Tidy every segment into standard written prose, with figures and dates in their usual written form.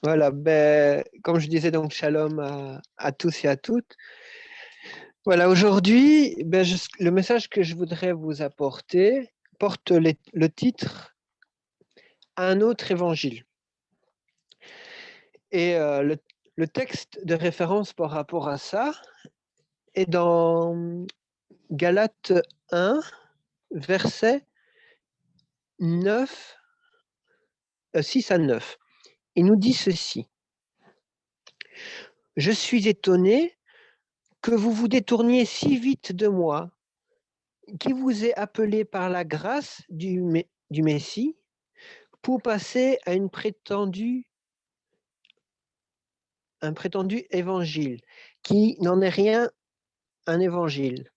Voilà, ben, comme je disais, donc shalom à tous et à toutes. Voilà, aujourd'hui, ben, le message que je voudrais vous apporter porte le titre Un autre évangile. Et le texte de référence par rapport à ça est dans Galates 1, versets 9, 6 à 9. Il nous dit ceci. Je suis étonné que vous vous détourniez si vite de moi, qui vous est appelé par la grâce du Messie pour passer à un prétendu évangile, qui n'en est rien un évangile.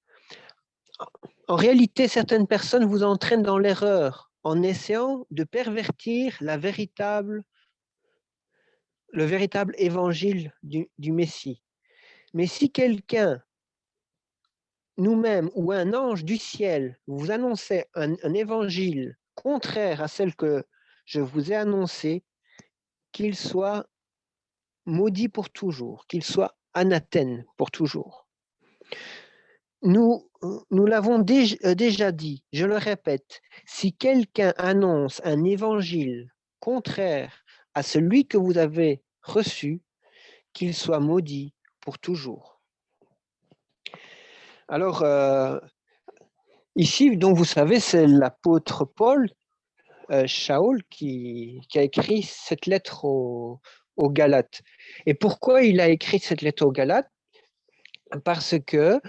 En réalité, certaines personnes vous entraînent dans l'erreur en essayant de pervertir le véritable évangile du Messie. Mais si quelqu'un, nous-mêmes ou un ange du ciel, vous annonçait un évangile contraire à celle que je vous ai annoncée, qu'il soit maudit pour toujours, qu'il soit anathème pour toujours. Nous l'avons déjà dit, je le répète, si quelqu'un annonce un évangile contraire à celui que vous avez reçu, qu'il soit maudit pour toujours. Alors, ici, donc vous savez, c'est l'apôtre Paul, Shaul, qui a écrit cette lettre aux Galates. Et pourquoi il a écrit cette lettre aux Galates? Parce que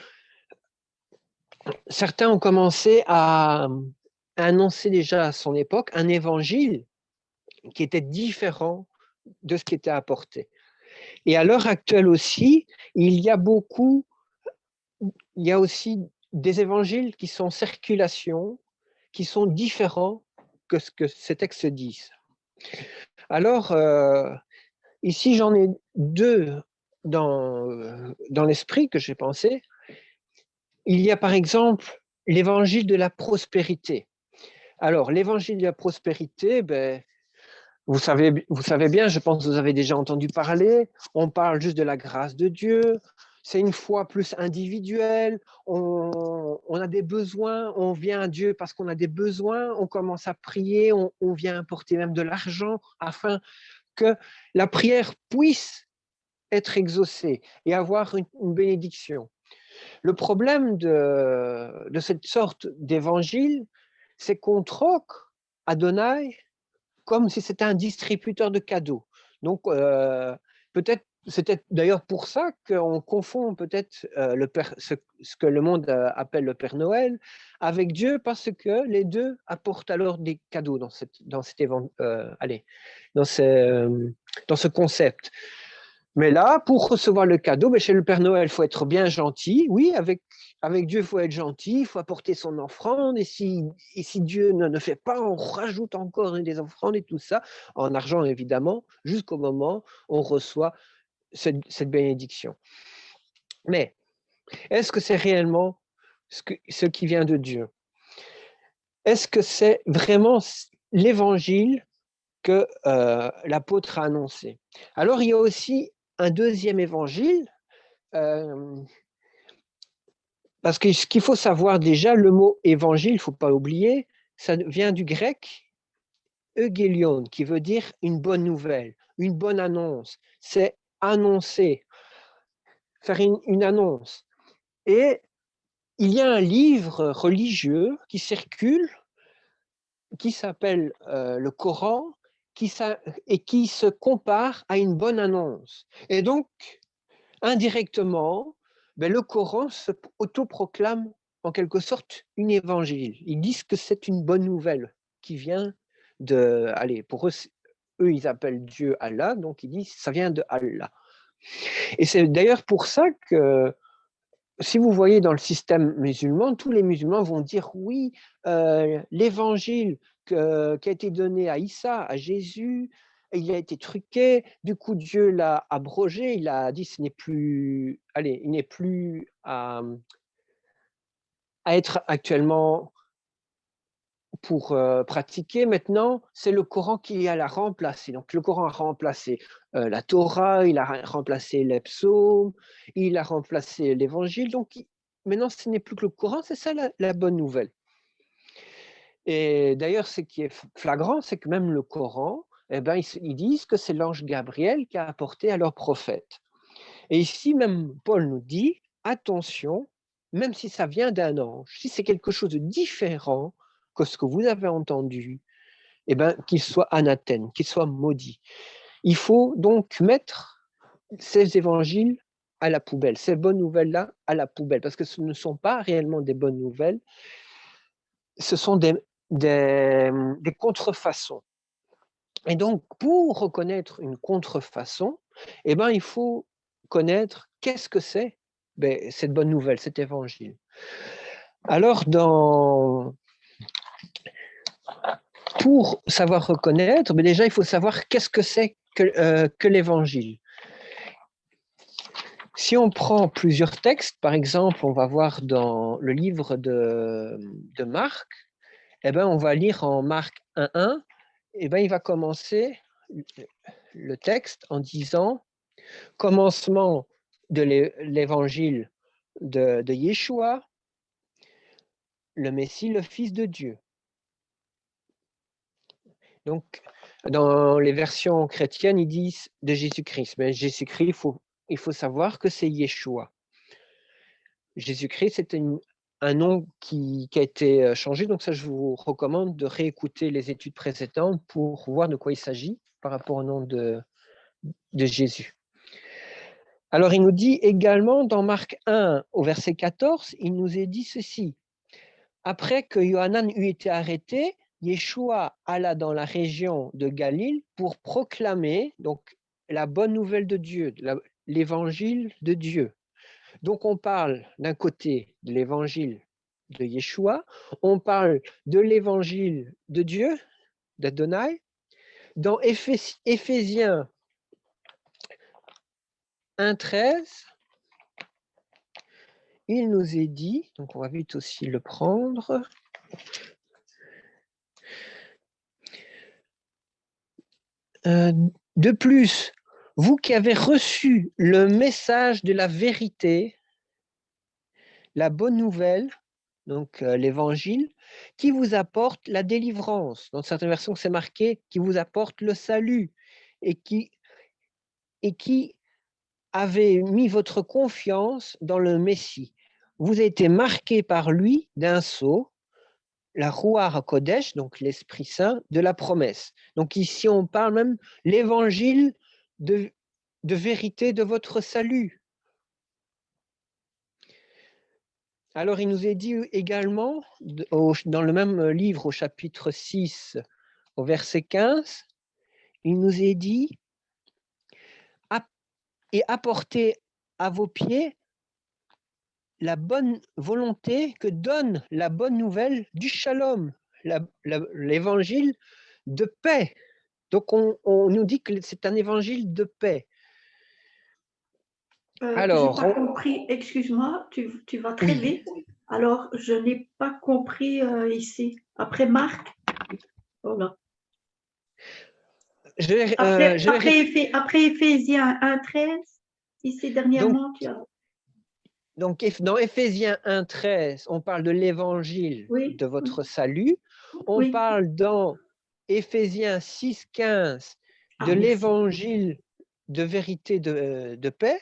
certains ont commencé à annoncer déjà à son époque un évangile qui était différent de ce qui était apporté. Et à l'heure actuelle aussi, il y a aussi des évangiles qui sont en circulation, qui sont différents que ce que ces textes disent. Alors, ici, j'en ai deux dans l'esprit que j'ai pensé. Il y a par exemple l'évangile de la prospérité. Alors, l'évangile de la prospérité, ben, vous savez bien, je pense que vous avez déjà entendu parler, on parle juste de la grâce de Dieu, c'est une foi plus individuelle, on a des besoins, on vient à Dieu parce qu'on a des besoins, on commence à prier, on vient apporter même de l'argent afin que la prière puisse être exaucée et avoir une bénédiction. Le problème de cette sorte d'évangile, c'est qu'on troque Adonai comme si c'était un distributeur de cadeaux. Donc, peut-être, c'était d'ailleurs pour ça qu'on confond peut-être ce que le monde appelle le Père Noël avec Dieu, parce que les deux apportent alors des cadeaux dans dans ce concept. Mais là, pour recevoir le cadeau, ben chez le Père Noël, il faut être bien gentil. Oui, avec Dieu, il faut être gentil, il faut apporter son offrande. Et si Dieu ne fait pas, on rajoute encore des offrandes et tout ça, en argent évidemment, jusqu'au moment où on reçoit cette bénédiction. Mais est-ce que c'est réellement ce qui vient de Dieu? Est-ce que c'est vraiment l'évangile que l'apôtre a annoncé? Alors, il y a aussi un deuxième évangile. Euh, Parce que ce qu'il faut savoir déjà, le mot évangile, il ne faut pas oublier, ça vient du grec eugélion, qui veut dire une bonne nouvelle, une bonne annonce. C'est annoncer, faire une annonce. Et il y a un livre religieux qui circule, qui s'appelle le Coran, et qui se compare à une bonne annonce. Et donc, indirectement, ben, le Coran se autoproclame en quelque sorte une évangile. Ils disent que c'est une bonne nouvelle qui vient de... Allez, pour eux, ils appellent Dieu Allah, donc ils disent ça vient de Allah. Et c'est d'ailleurs pour ça que si vous voyez dans le système musulman, tous les musulmans vont dire oui, l'évangile qui a été donné à Issa, à Jésus, il a été truqué, du coup Dieu l'a abrogé, il a dit ce n'est plus, allez, il n'est plus à être actuellement pour pratiquer maintenant, c'est le Coran qui l'a remplacé. Donc le Coran a remplacé la Torah, il a remplacé les psaumes, il a remplacé l'Évangile. Donc maintenant, ce n'est plus que le Coran, c'est ça la bonne nouvelle. Et d'ailleurs, ce qui est flagrant, c'est que même le Coran, eh ben, ils disent que c'est l'ange Gabriel qui a apporté à leur prophète. Et ici, même Paul nous dit, attention, même si ça vient d'un ange, si c'est quelque chose de différent que ce que vous avez entendu, eh ben, qu'il soit anathème, qu'il soit maudit. Il faut donc mettre ces évangiles à la poubelle, ces bonnes nouvelles-là à la poubelle, parce que ce ne sont pas réellement des bonnes nouvelles, ce sont des contrefaçons. Et donc, pour reconnaître une contrefaçon, eh ben, il faut connaître qu'est-ce que c'est cette bonne nouvelle, cet évangile. Alors, pour savoir reconnaître, déjà, il faut savoir qu'est-ce que c'est que l'évangile. Si on prend plusieurs textes, par exemple, on va voir dans le livre de Marc, eh ben, on va lire en Marc 1.1, eh ben, il va commencer le texte en disant « Commencement de l'évangile de Yeshua, le Messie, le Fils de Dieu. » Donc, dans les versions chrétiennes, ils disent de Jésus-Christ. Mais Jésus-Christ, il faut savoir que c'est Yeshua. Jésus-Christ, c'est un nom qui a été changé. Donc ça, je vous recommande de réécouter les études précédentes pour voir de quoi il s'agit par rapport au nom de Jésus. Alors, il nous dit également dans Marc 1, au verset 14, il nous est dit ceci. Après que Yohanan eut été arrêté, Yeshua alla dans la région de Galilée pour proclamer donc, la bonne nouvelle de Dieu, l'évangile de Dieu. Donc, on parle d'un côté de l'évangile de Yeshua, on parle de l'évangile de Dieu, d'Adonai. Dans Éphésiens 1.13, il nous est dit, donc on va vite aussi le prendre. De plus, vous qui avez reçu le message de la vérité, la bonne nouvelle, donc l'évangile, qui vous apporte la délivrance. Dans certaines versions, c'est marqué qui vous apporte le salut et qui avez mis votre confiance dans le Messie. Vous avez été marqué par lui d'un sceau, la Ruach HaKodesh, donc l'Esprit Saint, de la promesse. Donc ici, on parle même l'évangile de vérité de votre salut. Alors, il nous est dit également, dans le même livre, au chapitre 6, au verset 15, il nous est dit « Et apportez à vos pieds la bonne volonté que donne la bonne nouvelle du shalom, l'évangile de paix. » Donc, on nous dit que c'est un évangile de paix. Alors, je n'ai pas compris, excuse-moi, tu vas très vite. Alors, je n'ai pas compris ici. Après Marc, voilà. Après Éphésiens 1.13, ici dernièrement, tu as... Donc, dans Éphésiens 1.13, on parle de l'évangile de votre salut. On parle dans Éphésiens 6.15 de l'évangile de vérité de paix.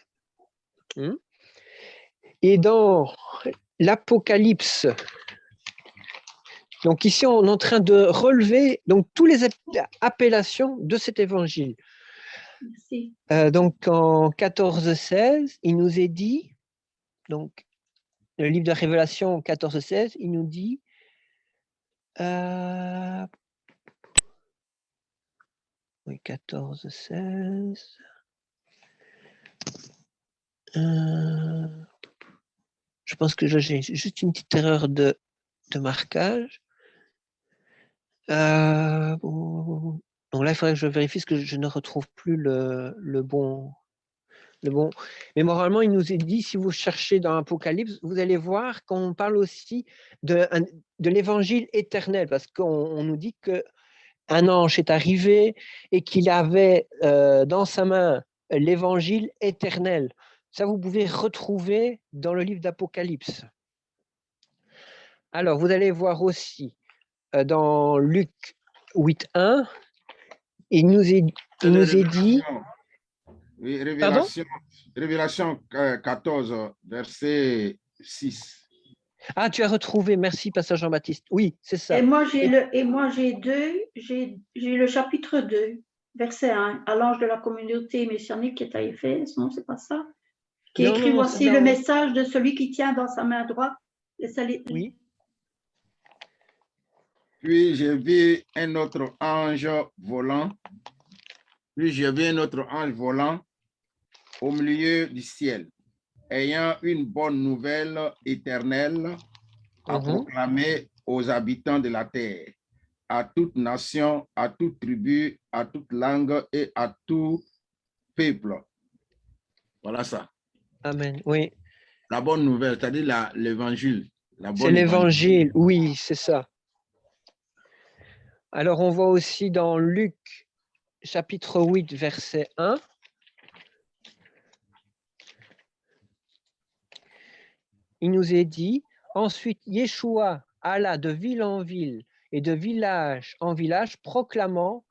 Et dans l'Apocalypse, donc ici, on est en train de relever donc, toutes les appellations de cet évangile. Donc, en 14.16, il nous est dit, donc, le livre de Révélation 14.16, il nous dit oui, 14.16 je pense que j'ai juste une petite erreur de marquage. Donc là, il faudrait que je vérifie parce que je ne retrouve plus le bon Bon. Mais moralement, il nous est dit, si vous cherchez dans l'Apocalypse, vous allez voir qu'on parle aussi de l'évangile éternel, parce qu'on nous dit qu'un ange est arrivé et qu'il avait dans sa main l'évangile éternel. Ça, vous pouvez retrouver dans le livre d'Apocalypse. Alors, vous allez voir aussi dans Luc 8.1, il nous est dit... Oui, Pardon? Révélation 14, verset 6. Ah, tu as retrouvé, merci, Pasteur Jean-Baptiste. Oui, c'est ça. Et moi, j'ai le chapitre 2, verset 1, à l'ange de la communauté messianique qui est à Éphèse, non, c'est pas ça? Qui Non, écrit, non, voici non. le message de celui qui tient dans sa main droite. Oui. Puis j'ai vu un autre ange volant. Au milieu du ciel, ayant une bonne nouvelle éternelle à proclamer aux habitants de la terre, à toute nation, à toute tribu, à toute langue et à tout peuple. Voilà ça. Amen, oui. La bonne nouvelle, c'est-à-dire l'évangile. C'est l'évangile, oui, c'est ça. Alors, on voit aussi dans Luc, chapitre 8, verset 1. Il nous est dit, ensuite, Yeshua alla de ville en ville et de village en village, proclamant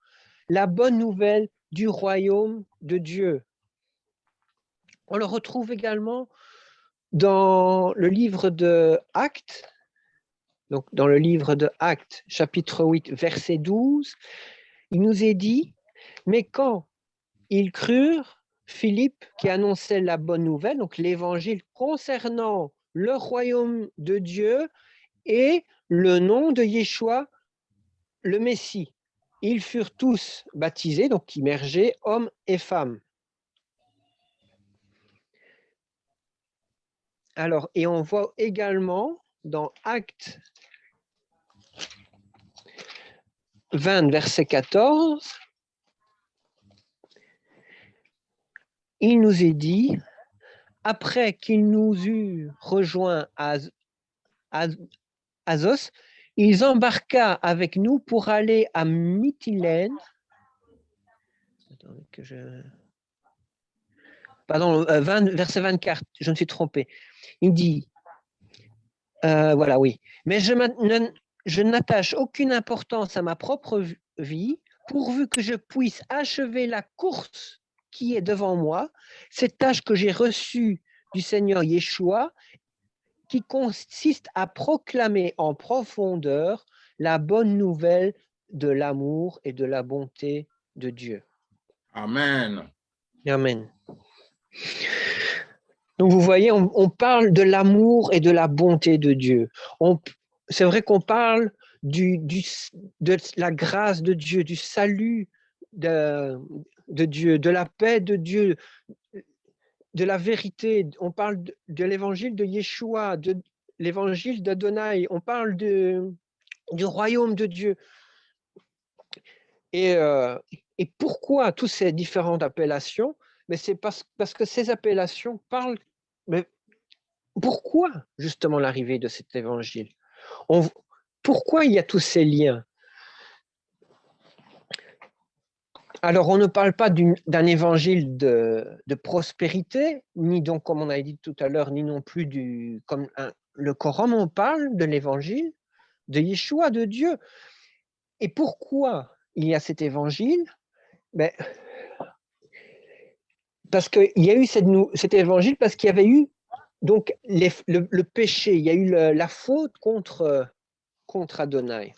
la bonne nouvelle du royaume de Dieu. On le retrouve également dans le livre de Actes, donc dans le livre de Actes, chapitre 8, verset 12, il nous est dit, mais quand ils crurent, Philippe qui annonçait la bonne nouvelle, donc l'évangile concernant le royaume de Dieu et le nom de Yeshua, le Messie. Ils furent tous baptisés, donc immergés, hommes et femmes. Alors, et on voit également dans Actes 20, verset 14, il nous est dit, après qu'il nous eut rejoints à Azos, ils embarqua avec nous pour aller à Mytilène. Attendez que je... Pardon, verset 24, je me suis trompé. Il dit, voilà, oui. Mais je n'attache aucune importance à ma propre vie, pourvu que je puisse achever la course qui est devant moi, cette tâche que j'ai reçue du Seigneur Yeshua, qui consiste à proclamer en profondeur la bonne nouvelle de l'amour et de la bonté de Dieu. Amen. Amen. Donc vous voyez, on parle de l'amour et de la bonté de Dieu. C'est vrai qu'on parle de la grâce de Dieu, du salut de Dieu, de la paix de Dieu, de la vérité. On parle de l'évangile de Yeshua, de l'évangile d'Adonai. On parle du royaume de Dieu. Et pourquoi toutes ces différentes appellations? Mais c'est parce que ces appellations parlent. Mais pourquoi justement l'arrivée de cet évangile? Pourquoi il y a tous ces liens? Alors, on ne parle pas d'un évangile de prospérité, ni donc, comme on a dit tout à l'heure, ni non plus comme le Coran, on parle de l'évangile de Yeshua, de Dieu. Et pourquoi il y a cet évangile? Ben, parce qu'il y a eu cet évangile, parce qu'il y avait eu donc le péché, il y a eu la faute contre Adonai.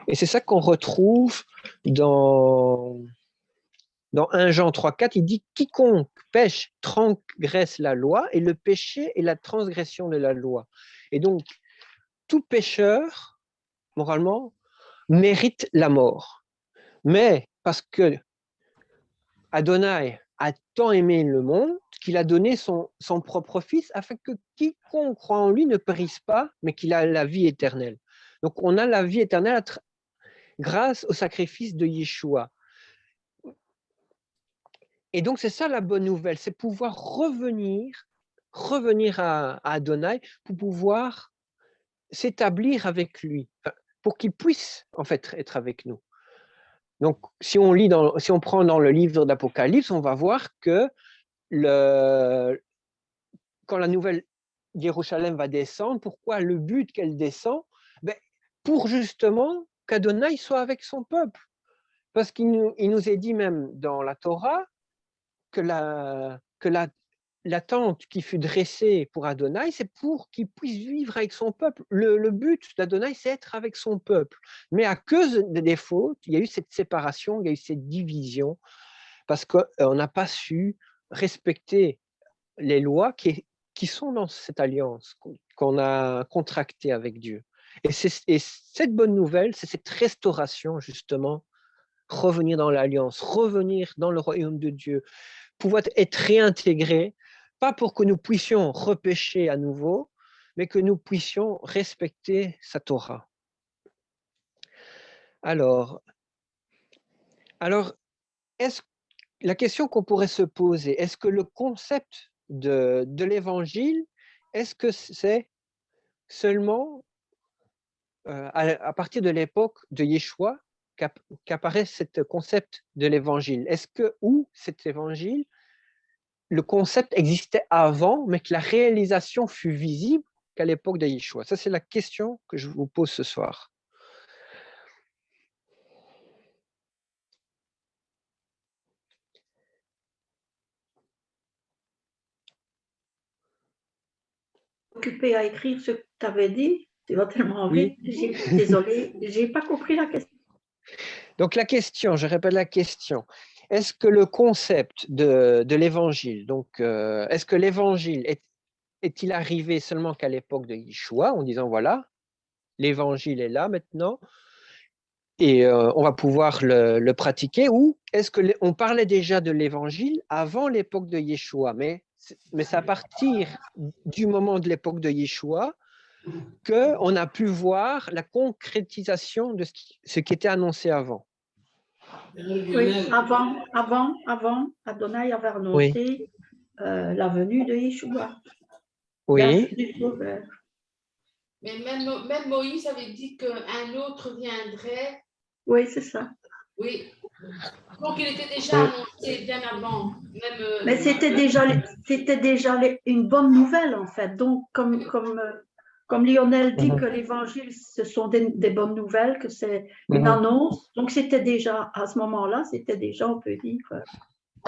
Et c'est ça qu'on retrouve dans 1 Jean 3,4, il dit « Quiconque pêche transgresse la loi, et le péché est la transgression de la loi. » Et donc, tout pécheur, moralement, mérite la mort. Mais parce que Adonai a tant aimé le monde qu'il a donné son propre fils afin que quiconque croit en lui ne périsse pas, mais qu'il a la vie éternelle. Donc, on a la vie éternelle grâce au sacrifice de Yeshua. Et donc, c'est ça la bonne nouvelle, c'est pouvoir revenir à Adonai pour pouvoir s'établir avec lui, pour qu'il puisse en fait être avec nous. Donc, si on prend dans le livre d'Apocalypse, on va voir que quand la nouvelle Jérusalem va descendre, pourquoi le but qu'elle descend? Pour justement qu'Adonai soit avec son peuple. Parce qu'il nous est dit même dans la Torah que la tente qui fut dressée pour Adonai, c'est pour qu'il puisse vivre avec son peuple. Le but d'Adonai, c'est être avec son peuple. Mais à cause des fautes, il y a eu cette séparation, il y a eu cette division, parce qu'on n'a pas su respecter les lois qui sont dans cette alliance qu'on a contractée avec Dieu. Et cette bonne nouvelle, c'est cette restauration, justement, revenir dans l'alliance, revenir dans le royaume de Dieu, pouvoir être réintégré, pas pour que nous puissions repêcher à nouveau, mais que nous puissions respecter sa Torah. Alors la question qu'on pourrait se poser, est-ce que le concept de l'évangile, est-ce que c'est seulement à partir de l'époque de Yeshua qu'apparaît ce concept de l'évangile? Est-ce que, ou cet évangile, le concept existait avant, mais que la réalisation fut visible qu'à l'époque de Yeshua? Ça, c'est la question que je vous pose ce soir. Occupé à écrire ce que tu avais dit, tu vas tellement vite. Oui. Désolée, je n'ai pas compris la question. Donc la question, je répète la question. Est-ce que le concept de l'évangile, donc est-ce que l'évangile est-il arrivé seulement qu'à l'époque de Yeshua, en disant voilà, l'évangile est là maintenant et on va pouvoir le pratiquer, ou est-ce qu'on parlait déjà de l'évangile avant l'époque de Yeshua, mais c'est à partir du moment de l'époque de Yeshua qu'on a pu voir la concrétisation de ce qui était annoncé avant. Oui, avant, Adonai avait annoncé la venue de Yeshua. Oui. Mais même Moïse avait dit qu'un autre viendrait. Oui, c'est ça. Oui. Donc il était déjà annoncé bien avant. Mais c'était déjà une bonne nouvelle en fait. Donc comme Lionel dit que l'évangile, ce sont des bonnes nouvelles, que c'est une annonce. Donc c'était déjà, à ce moment-là, on peut dire,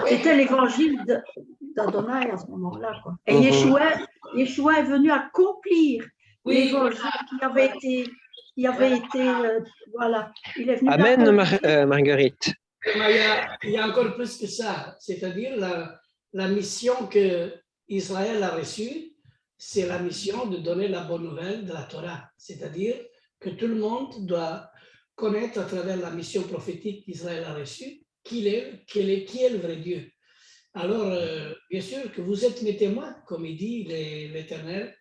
c'était l'évangile d'Adonai à ce moment-là. Et Yeshua est venu accomplir l'évangile qui avait été voilà. Il est venu. Amen, Marguerite. Il y a encore plus que ça, c'est-à-dire la mission que Israël a reçue, c'est la mission de donner la bonne nouvelle de la Torah, c'est-à-dire que tout le monde doit connaître à travers la mission prophétique qu'Israël a reçue qui est le vrai Dieu. Alors, bien sûr que vous êtes mes témoins, comme il dit l'Éternel,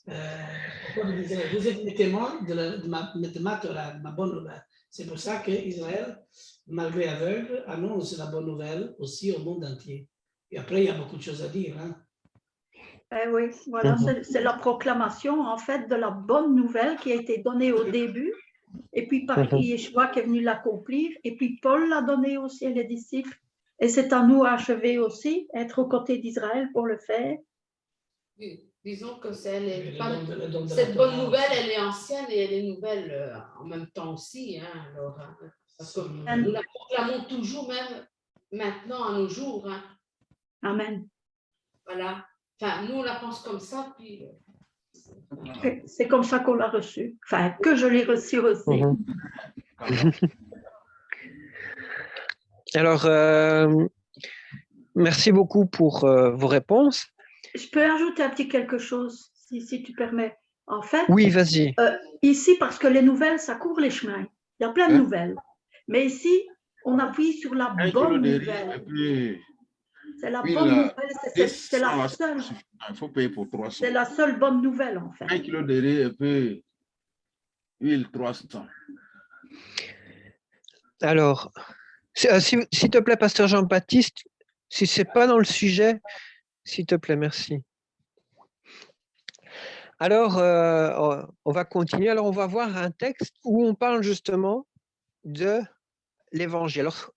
vous êtes mes témoins de ma Torah, de ma bonne nouvelle. C'est pour ça qu'Israël, malgré aveugle, annonce la bonne nouvelle aussi au monde entier. Et après, il y a beaucoup de choses à dire. Hein. Oui, voilà, c'est la proclamation en fait de la bonne nouvelle qui a été donnée au début, et puis par Yeshua qui est venu l'accomplir, et puis Paul l'a donné aussi à les disciples, et c'est à nous à achever aussi, être aux côtés d'Israël pour le faire. Disons que cette bonne nouvelle, elle est ancienne et elle est nouvelle en même temps aussi. Hein, alors, parce que nous la proclamons toujours, même maintenant, à nos jours. Hein. Amen. Voilà. Enfin, nous, on la pense comme ça, puis... C'est comme ça qu'on l'a reçue. Enfin, que je l'ai reçue aussi. Alors, merci beaucoup pour vos réponses. Je peux ajouter un petit quelque chose, si tu permets. En fait, oui, vas-y. Ici, parce que les nouvelles, ça couvre les chemins. Il y a plein de nouvelles. Mais ici, on appuie sur la bonne nouvelle. C'est la bonne nouvelle, c'est la seule. Il faut payer pour 300. C'est la seule bonne nouvelle, en fait. 1 kilo de riz et puis huile 300. Alors, s'il te plaît, pasteur Jean-Baptiste, Si ce n'est pas dans le sujet, s'il te plaît, merci. Alors, on va continuer. Alors, on va voir un texte où on parle justement de l'évangile. Alors,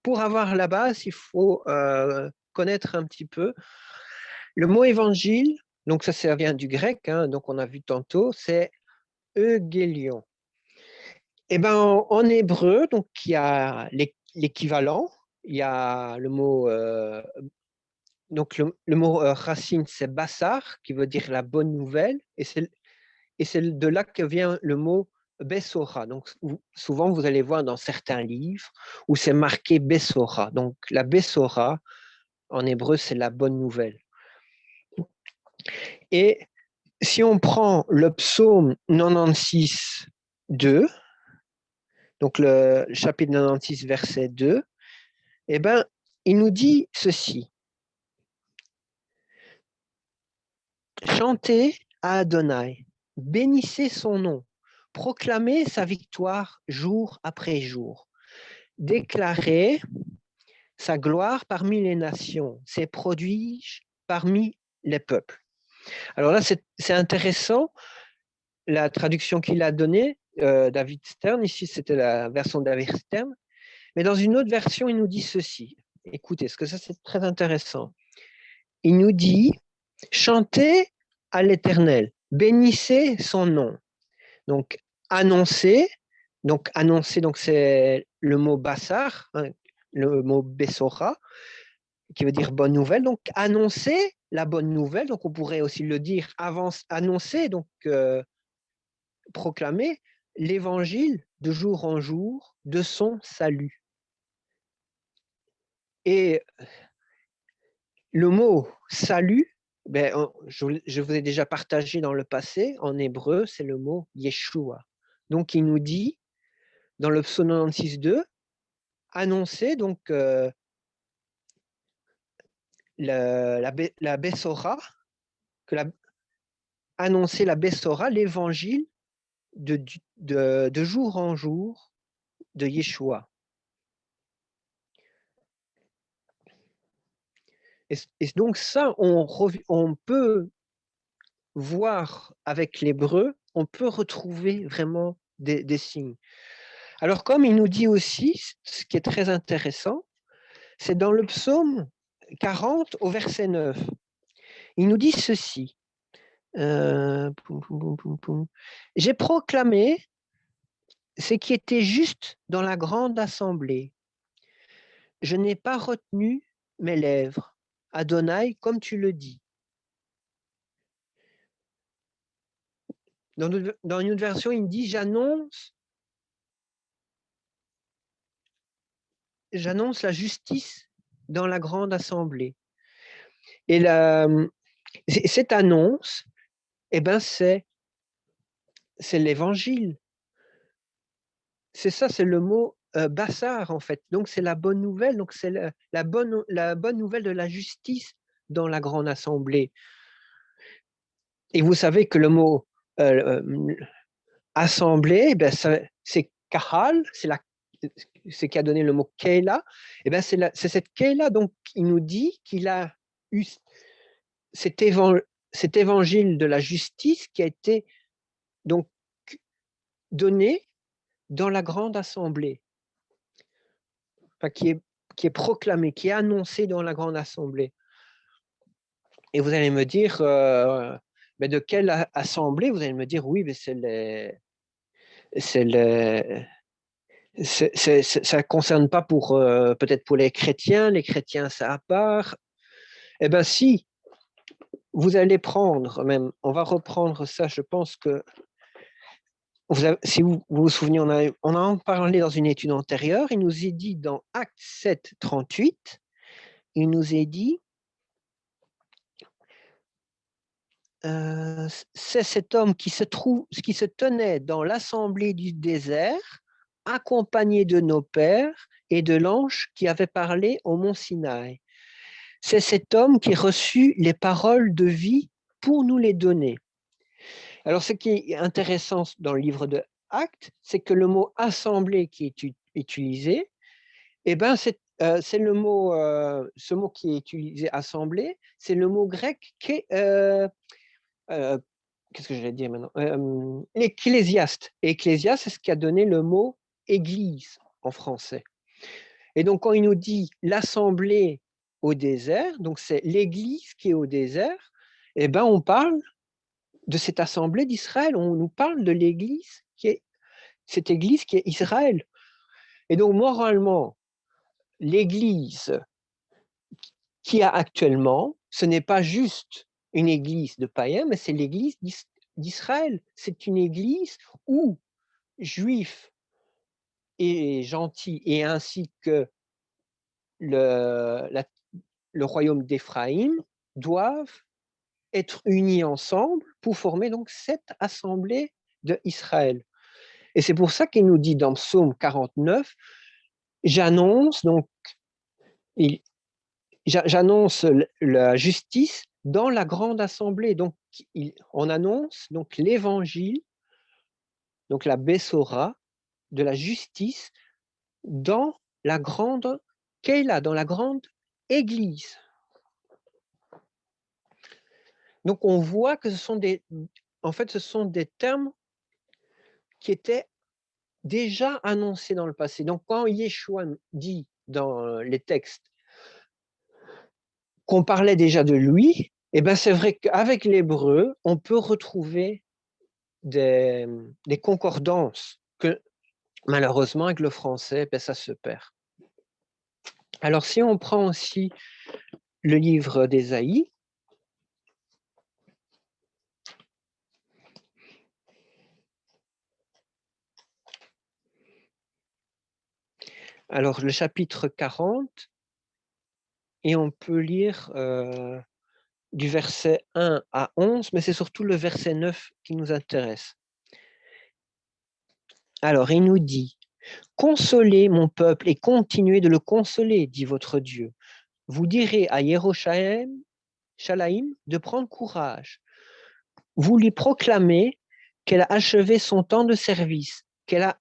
pour avoir la base, il faut connaître un petit peu. Le mot évangile, donc ça vient du grec, hein, donc on a vu tantôt, c'est eugélion. Et ben en hébreu, donc il y a l'équivalent, il y a le mot donc le mot racine c'est bassar qui veut dire la bonne nouvelle et c'est de là que vient le mot Bessora. Donc souvent vous allez voir dans certains livres où c'est marqué Bessora. Donc la Bessora en hébreu c'est la bonne nouvelle. Et si on prend le psaume 96, 2, donc le chapitre 96, verset 2, eh ben, il nous dit ceci. Chantez à Adonai, bénissez son nom, proclamez sa victoire jour après jour, déclarez sa gloire parmi les nations, ses prodiges parmi les peuples. Alors là, c'est intéressant, la traduction qu'il a donnée, David Stern, ici c'était la version de David Stern, mais dans une autre version, il nous dit ceci. Écoutez, parce que ça c'est très intéressant. Il nous dit, chantez à l'Éternel, bénissez son nom. Donc, annoncer, donc c'est le mot bassar, hein, le mot Bessora, qui veut dire bonne nouvelle. Donc, annoncer la bonne nouvelle. Donc, on pourrait aussi le dire annoncer, donc proclamer l'évangile de jour en jour de son salut. Et le mot salut, ben, je vous ai déjà partagé dans le passé, en hébreu, c'est le mot Yeshua. Donc, il nous dit, dans le psaume 96.2, annoncer donc la Bessora, annoncer la Bessora, l'évangile de jour en jour de Yeshua. Et donc ça, on peut voir avec l'hébreu, on peut retrouver vraiment des signes. Alors comme il nous dit aussi, ce qui est très intéressant, c'est dans le psaume 40 au verset 9. Il nous dit ceci. J'ai proclamé ce qui était juste dans la grande assemblée. Je n'ai pas retenu mes lèvres. Adonai, comme tu le dis. Dans une autre version, il dit j'annonce la justice dans la grande assemblée. Et cette annonce, eh ben c'est l'évangile. C'est ça, c'est le mot bassar en fait. Donc c'est la bonne nouvelle. Donc c'est la bonne nouvelle de la justice dans la grande assemblée. Et vous savez que le mot assemblée, ben c'est kahal, c'est qui a donné le mot keila. Et ben c'est cette keila. Donc il nous dit qu'il a eu cet évangile de la justice qui a été donc donné dans la grande assemblée, enfin, qui est proclamé, qui est annoncé dans la grande assemblée. Et vous allez me dire, mais de quelle assemblée? Vous allez me dire, oui, mais ça ne concerne pas peut-être pour les chrétiens c'est à part. Eh bien, si vous allez prendre, même, on va reprendre ça, je pense que si vous vous souvenez, on a en parlé dans une étude antérieure, il nous est dit dans Acte 7, 38, il nous est dit, c'est cet homme qui se tenait dans l'assemblée du désert, accompagné de nos pères et de l'ange qui avait parlé au mont Sinaï. C'est cet homme qui reçut les paroles de vie pour nous les donner. Alors, ce qui est intéressant dans le livre de Actes, c'est que le mot assemblée qui est utilisé, eh ben, c'est le mot, ce mot qui est utilisé, assemblée, c'est le mot grec qui est, qu'est-ce que je vais dire maintenant? Ecclésiaste. Ecclésiaste, c'est ce qui a donné le mot église en français. Et donc, quand il nous dit l'assemblée au désert, donc c'est l'église qui est au désert, eh ben, on parle de cette assemblée d'Israël. On nous parle de l'église cette église qui est Israël. Et donc, moralement, l'église qu'il y a actuellement, ce n'est pas juste une église de païens, mais c'est l'église d'Israël. C'est une église où juifs et gentils, et ainsi que le royaume d'Éphraïm, doivent être unis ensemble pour former donc cette assemblée d'Israël. Et c'est pour ça qu'il nous dit dans Psaume 49, j'annonce donc j'annonce la justice dans la grande assemblée. Donc, on annonce donc l'évangile, donc la Bessora, de la justice dans la grande Kéla, dans la grande église. Donc, on voit que ce sont des termes qui étaient déjà annoncés dans le passé. Donc, quand Yeshua dit dans les textes qu'on parlait déjà de lui, eh ben c'est vrai qu'avec l'hébreu, on peut retrouver des concordances que malheureusement avec le français, ben, ça se perd. Alors si on prend aussi le livre d'Ésaïe, alors le chapitre 40, et on peut lire du verset 1 à 11, mais c'est surtout le verset 9 qui nous intéresse. Alors, il nous dit, « Consolez mon peuple et continuez de le consoler, dit votre Dieu. Vous direz à Yerushalayim de prendre courage. Vous lui proclamez qu'elle a achevé son temps de service, qu'elle a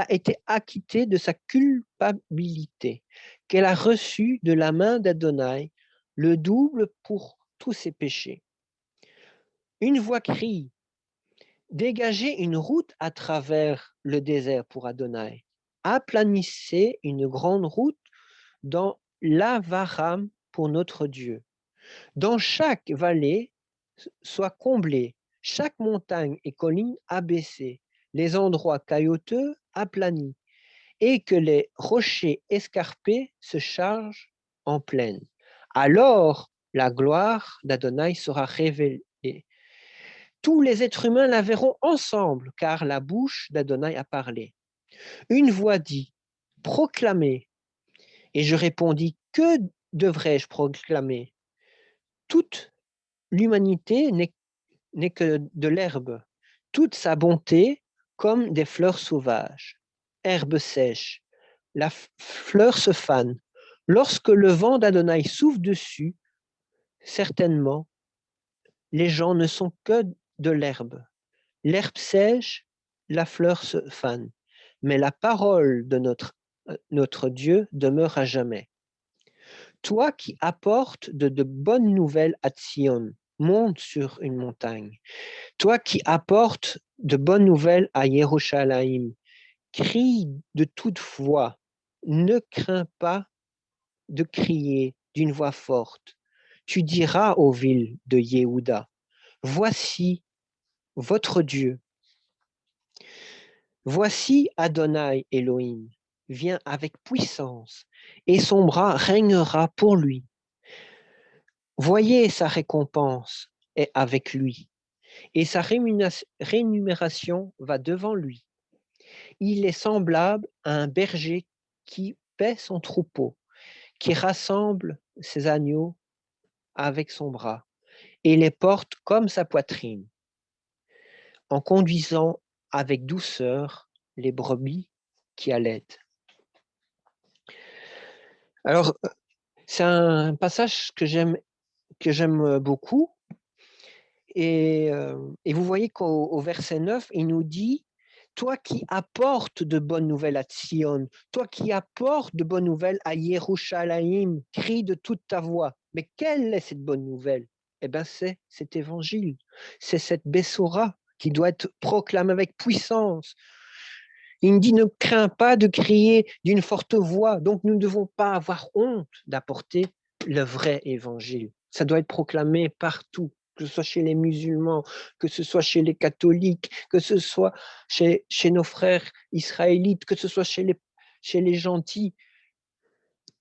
été acquittée de sa culpabilité, qu'elle a reçu de la main d'Adonai le double pour tous ses péchés. » Une voix crie, « Dégagez une route à travers le désert pour Adonai. Aplanissez une grande route dans l'Avaram pour notre Dieu. Dans chaque vallée soit comblée, chaque montagne et colline abaissée, les endroits caillouteux aplanis, et que les rochers escarpés se chargent en plaine. Alors la gloire d'Adonai sera révélée. Tous les êtres humains la verront ensemble, car la bouche d'Adonai a parlé. Une voix dit, proclamez. Et je répondis, que devrais-je proclamer? Toute l'humanité n'est que de l'herbe, toute sa bonté comme des fleurs sauvages. Herbe sèche, la fleur se fane. Lorsque le vent d'Adonai souffle dessus, certainement, les gens ne sont que de l'herbe. L'herbe sèche, la fleur se fane, mais la parole de notre Dieu demeure à jamais. Toi qui apportes de bonnes nouvelles à Sion, monte sur une montagne. Toi qui apportes de bonnes nouvelles à Yerushalayim, crie de toute voix, ne crains pas de crier d'une voix forte. Tu diras aux villes de Yehuda, voici votre Dieu. Voici Adonai Elohim vient avec puissance et son bras régnera pour lui. Voyez sa récompense est avec lui et sa rémunération va devant lui. Il est semblable à un berger qui paie son troupeau, qui rassemble ses agneaux avec son bras et les porte comme sa poitrine, en conduisant avec douceur les brebis qui allaitent. Alors, c'est un passage que j'aime beaucoup. Et vous voyez qu'au verset 9, il nous dit toi qui apportes de bonnes nouvelles à Sion, toi qui apportes de bonnes nouvelles à Yerushalayim, crie de toute ta voix. Mais quelle est cette bonne nouvelle? Eh bien, c'est cet évangile, c'est cette Bessora qui doit être proclamée avec puissance. Il dit, ne crains pas de crier d'une forte voix, donc nous ne devons pas avoir honte d'apporter le vrai évangile. Ça doit être proclamé partout, que ce soit chez les musulmans, que ce soit chez les catholiques, que ce soit chez nos frères israélites, que ce soit chez les gentils.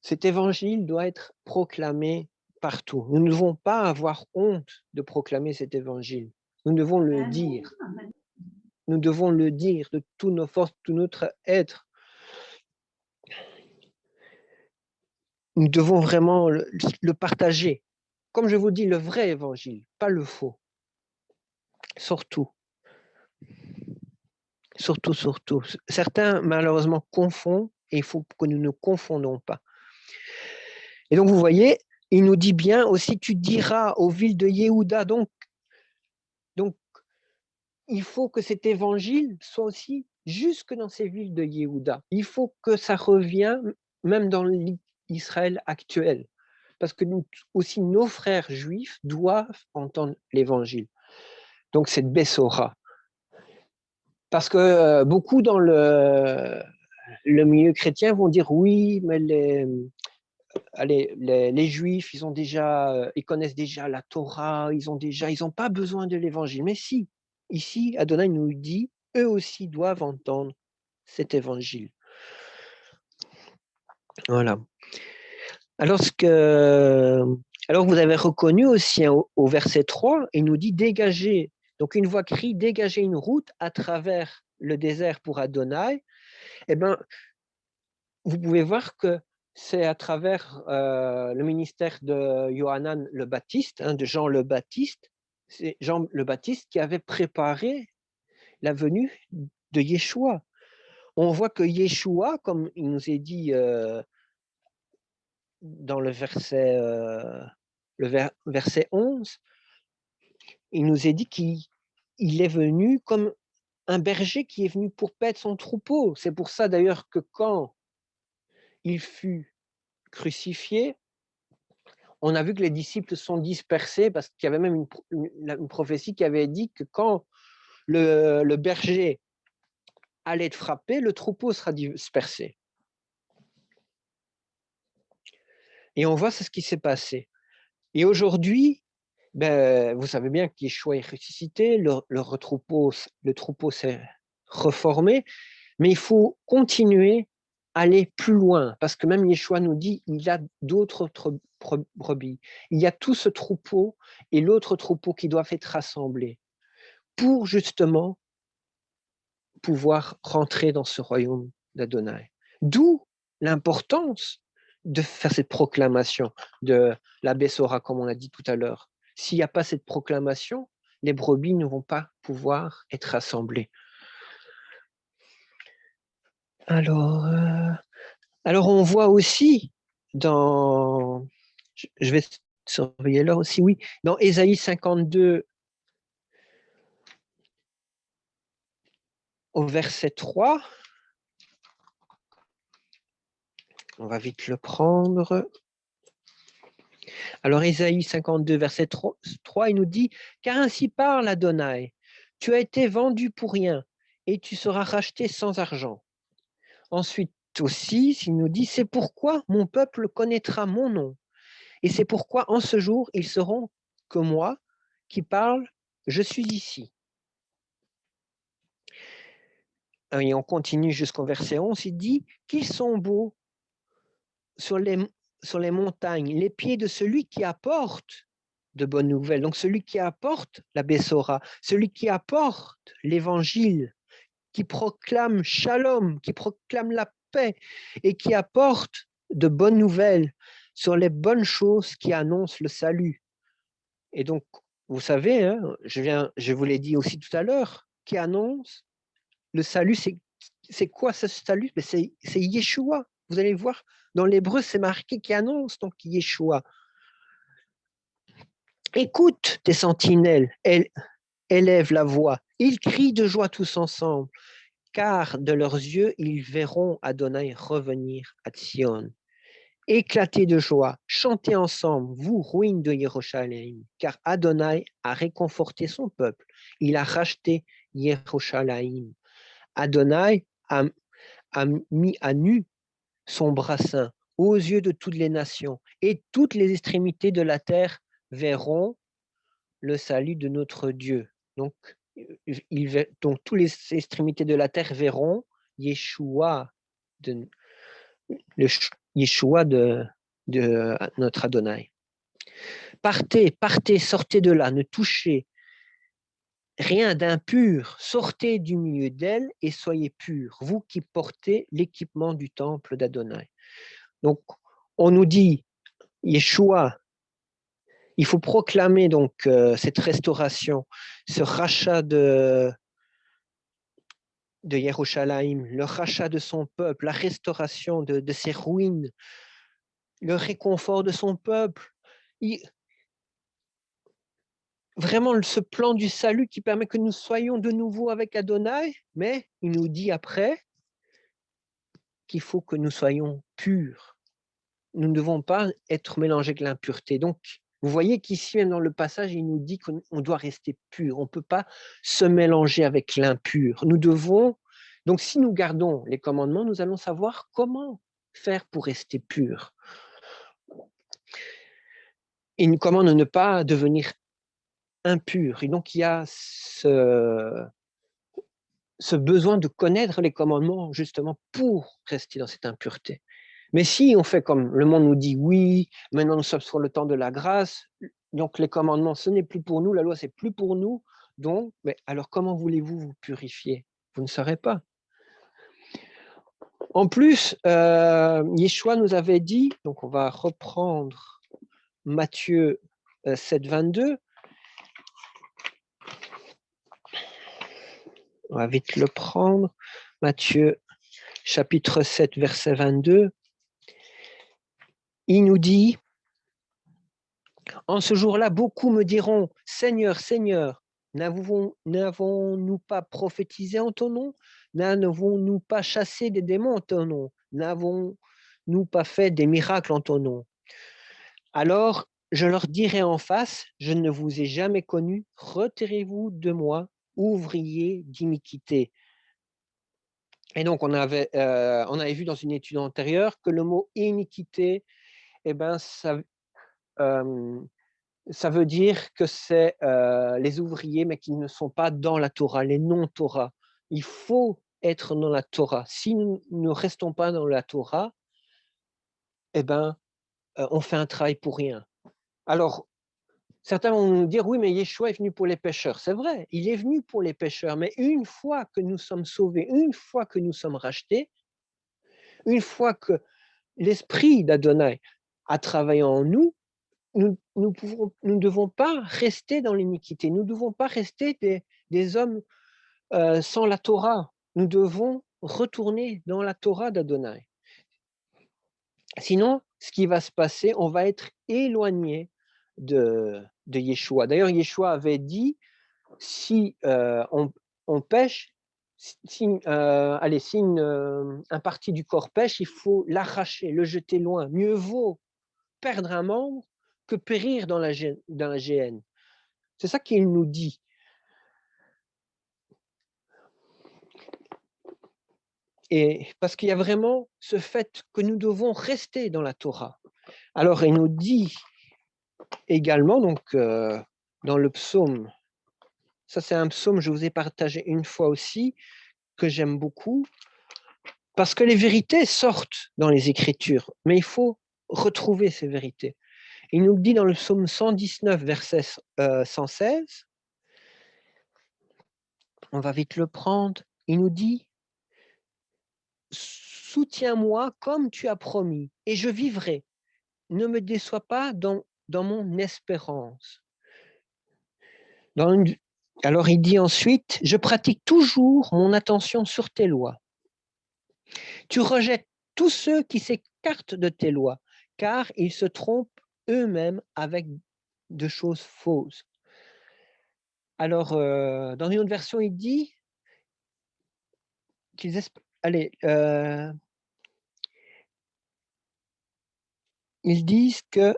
Cet évangile doit être proclamé partout. Nous ne devons pas avoir honte de proclamer cet évangile. Nous devons le dire. Nous devons le dire de toutes nos forces, tout notre être. Nous devons vraiment le partager. Comme je vous dis, le vrai évangile, pas le faux. Surtout. Surtout. Certains, malheureusement, confondent et il faut que nous ne confondons pas. Et donc, vous voyez, il nous dit bien aussi, tu diras aux villes de Yehuda. Donc, il faut que cet évangile soit aussi jusque dans ces villes de Yehuda. Il faut que ça revienne même dans l'Israël actuel. Parce que aussi nos frères juifs doivent entendre l'évangile. Donc, cette Bessora. Parce que beaucoup dans le milieu chrétien vont dire oui, mais les juifs, ils connaissent déjà la Torah, ils n'ont pas besoin de l'évangile. Mais si, ici, Adonai nous dit, eux aussi doivent entendre cet évangile. Voilà. Alors, vous avez reconnu aussi au verset 3, il nous dit dégager. Donc, une voix crie, dégager une route à travers le désert pour Adonai. Eh bien, vous pouvez voir que c'est à travers le ministère de Yohanan le Baptiste, de Jean le Baptiste. C'est Jean le Baptiste qui avait préparé la venue de Yeshua. On voit que Yeshua, comme il nous est dit dans le verset 11, il nous est dit qu'il est venu comme un berger qui est venu pour paître son troupeau. C'est pour ça d'ailleurs que quand il fut crucifié, on a vu que les disciples sont dispersés parce qu'il y avait même une prophétie qui avait dit que quand le berger allait être frappé, le troupeau sera dispersé. Et on voit, c'est ce qui s'est passé. Et aujourd'hui, vous savez bien que Yeshua est ressuscité, le troupeau s'est reformé, mais il faut continuer à aller plus loin, parce que même Yeshua nous dit, il y a d'autres brebis. Il y a tout ce troupeau et l'autre troupeau qui doivent être rassemblés pour justement pouvoir rentrer dans ce royaume d'Adonai. D'où l'importance de faire cette proclamation de la Bessora, comme on a dit tout à l'heure. S'il n'y a pas cette proclamation, les brebis ne vont pas pouvoir être rassemblées. Alors, on voit aussi dans, je vais surveiller là aussi, oui, dans Ésaïe 52, au verset 3, on va vite le prendre. Alors, Ésaïe 52, verset 3, il nous dit « Car ainsi parle Adonai, tu as été vendu pour rien, et tu seras racheté sans argent. » Ensuite aussi, il nous dit « C'est pourquoi mon peuple connaîtra mon nom, et c'est pourquoi en ce jour, ils sauront que moi, qui parle, je suis ici. » Et on continue jusqu'au verset 11, il dit « Qu'ils sont beaux sur les montagnes, les pieds de celui qui apporte de bonnes nouvelles. » Donc celui qui apporte la Bessora, celui qui apporte l'évangile, qui proclame Shalom, qui proclame la paix et qui apporte de bonnes nouvelles sur les bonnes choses qui annoncent le salut. Et donc, vous savez, hein, je vous l'ai dit aussi tout à l'heure, qui annonce le salut, c'est quoi ce salut? C'est Yeshua. Vous allez voir, dans l'hébreu, c'est marqué qui annonce, donc Yeshua. Écoute tes sentinelles, élève la voix, ils crient de joie tous ensemble, car de leurs yeux, ils verront Adonai revenir à Sion. Éclatez de joie, chantez ensemble, vous, ruines de Yerushalayim, car Adonai a réconforté son peuple. Il a racheté Yerushalayim. Adonai a mis à nu son bras saint aux yeux de toutes les nations, et toutes les extrémités de la terre verront le salut de notre Dieu. Donc toutes les extrémités de la terre verront Yeshua, le Yeshua de notre Adonai. Partez, partez, sortez de là, ne touchez rien d'impur, sortez du milieu d'elle et soyez purs, vous qui portez l'équipement du temple d'Adonai. Donc, on nous dit, Yeshua, il faut proclamer donc cette restauration, ce rachat de Yerushalayim, le rachat de son peuple, la restauration de ses ruines, le réconfort de son peuple. Vraiment ce plan du salut qui permet que nous soyons de nouveau avec Adonai, mais il nous dit après qu'il faut que nous soyons purs. Nous ne devons pas être mélangés avec l'impureté. Donc, vous voyez qu'ici, même dans le passage, il nous dit qu'on doit rester pur. On ne peut pas se mélanger avec l'impur. Nous devons, donc si nous gardons les commandements, nous allons savoir comment faire pour rester pur. Et comment ne pas devenir impur. Et donc, il y a ce besoin de connaître les commandements justement pour rester dans cette impureté. Mais si on fait comme le monde nous dit, oui, maintenant nous sommes sur le temps de la grâce, donc les commandements, ce n'est plus pour nous, la loi, c'est plus pour nous, donc, mais alors comment voulez-vous vous purifier? Vous ne saurez pas. En plus, Yeshua nous avait dit, donc on va reprendre Matthieu 7, 22, on va vite le prendre, Matthieu chapitre 7, verset 22, il nous dit, en ce jour-là, beaucoup me diront, Seigneur, Seigneur, n'avons-nous pas prophétisé en ton nom? N'avons-nous pas chassé des démons en ton nom? N'avons-nous pas fait des miracles en ton nom? Alors, je leur dirai en face, je ne vous ai jamais connu, retirez-vous de moi, ouvriers d'iniquité. Et donc, on avait vu dans une étude antérieure que le mot iniquité, eh ben, ça veut dire que c'est les ouvriers, mais qui ne sont pas dans la Torah, les non-Torah. Il faut être dans la Torah. Si nous ne restons pas dans la Torah, eh ben, on fait un travail pour rien. Alors, certains vont nous dire, oui, mais Yeshua est venu pour les pécheurs. C'est vrai, il est venu pour les pécheurs, mais une fois que nous sommes sauvés, une fois que nous sommes rachetés, une fois que l'esprit d'Adonai a travaillé en nous, nous ne devons pas rester dans l'iniquité. Nous ne devons pas rester des hommes sans la Torah. Nous devons retourner dans la Torah d'Adonai. Sinon, ce qui va se passer, on va être éloigné de Yeshua. D'ailleurs, Yeshua avait dit, si on pêche, si un parti du corps pêche, il faut l'arracher, le jeter loin. Mieux vaut perdre un membre que périr dans la géhenne. C'est ça qu'il nous dit. Et parce qu'il y a vraiment ce fait que nous devons rester dans la Torah. Alors, il nous dit également, donc, dans le psaume, ça c'est un psaume, je vous ai partagé une fois aussi, que j'aime beaucoup, parce que les vérités sortent dans les Écritures, mais il faut retrouver ces vérités. Il nous dit dans le psaume 119, verset 116, on va vite le prendre, il nous dit, soutiens-moi comme tu as promis, et je vivrai. Ne me déçois pas dans mon espérance. Alors il dit ensuite, je pratique toujours mon attention sur tes lois. Tu rejettes tous ceux qui s'écartent de tes lois, car ils se trompent eux-mêmes avec de choses fausses. Alors, dans une autre version, il dit, allez, ils disent que,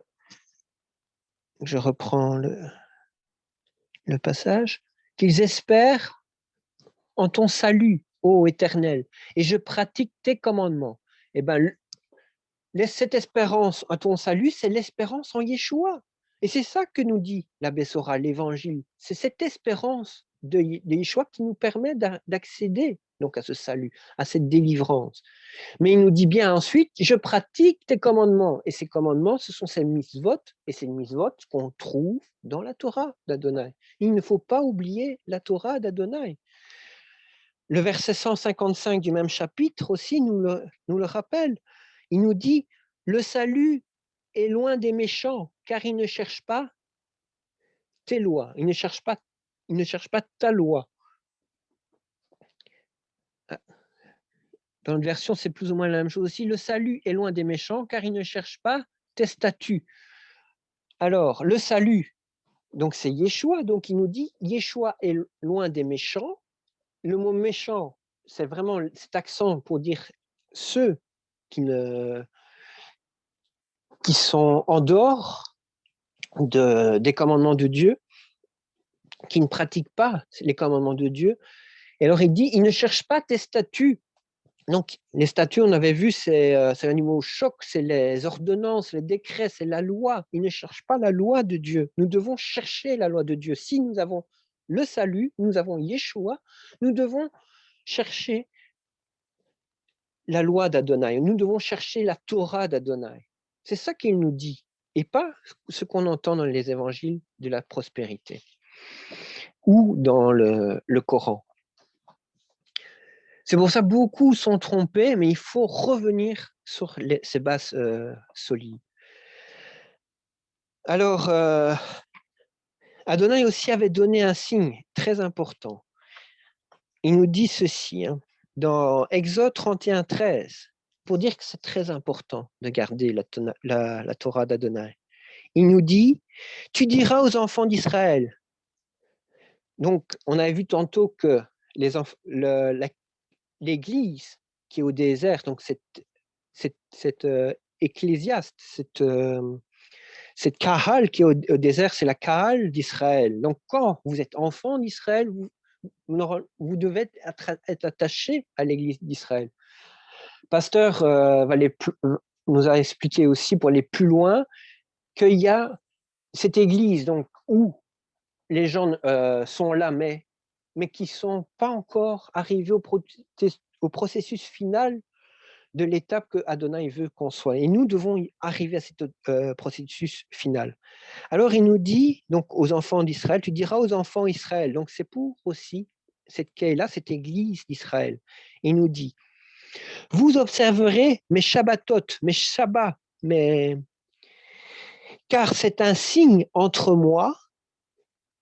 je reprends le passage, qu'ils espèrent en ton salut, ô Éternel, et je pratique tes commandements. Eh bien, cette espérance en ton salut, c'est l'espérance en Yeshua. Et c'est ça que nous dit la Bessora, l'Évangile. C'est cette espérance de Yeshua qui nous permet d'accéder donc à ce salut, à cette délivrance. Mais il nous dit bien ensuite, je pratique tes commandements. Et ces commandements, ce sont ces mitzvot, et ces mitzvot qu'on trouve dans la Torah d'Adonai. Il ne faut pas oublier la Torah d'Adonai. Le verset 155 du même chapitre aussi nous le rappelle. Il nous dit, le salut est loin des méchants, car ils ne cherchent pas tes lois, ils ne cherchent pas ta loi. Dans une version, c'est plus ou moins la même chose aussi. Le salut est loin des méchants, car ils ne cherchent pas tes statuts. Alors, le salut, donc c'est Yeshua, donc il nous dit, Yeshua est loin des méchants. Le mot méchant, c'est vraiment cet accent pour dire ceux qui sont en dehors des commandements de Dieu, qui ne pratiquent pas les commandements de Dieu. Et alors il dit, ils ne cherchent pas tes statuts. Donc les statuts, on avait vu, c'est un niveau choc, c'est les ordonnances, les décrets, c'est la loi. Ils ne cherchent pas la loi de Dieu. Nous devons chercher la loi de Dieu. Si nous avons le salut, nous avons Yeshua, nous devons chercher la loi d'Adonai. Nous devons chercher la Torah d'Adonai. C'est ça qu'il nous dit, et pas ce qu'on entend dans les évangiles de la prospérité ou dans le Coran. C'est pour ça que beaucoup sont trompés, mais il faut revenir sur ces bases solides. Alors, Adonai aussi avait donné un signe très important. Il nous dit ceci, dans Exode 31, 13, pour dire que c'est très important de garder la Torah d'Adonai. Il nous dit, tu diras aux enfants d'Israël. Donc, on a vu tantôt que l'Église qui est au désert, donc cette ecclésiaste, cette kahal qui est au désert, c'est la kahal d'Israël. Donc, quand vous êtes enfant d'Israël, vous devez être attaché à l'Église d'Israël. Pasteur nous a expliqué aussi, pour aller plus loin, qu'il y a cette Église donc, où les gens sont là, mais qui ne sont pas encore arrivés au processus final de l'étape que Adonai veut qu'on soit. Et nous devons arriver à ce processus final. Alors, il nous dit, donc, aux enfants d'Israël, tu diras aux enfants d'Israël, donc c'est pour aussi cette église d'Israël. Il nous dit, vous observerez mes Shabbatot, mes Shabbats, car c'est un signe entre moi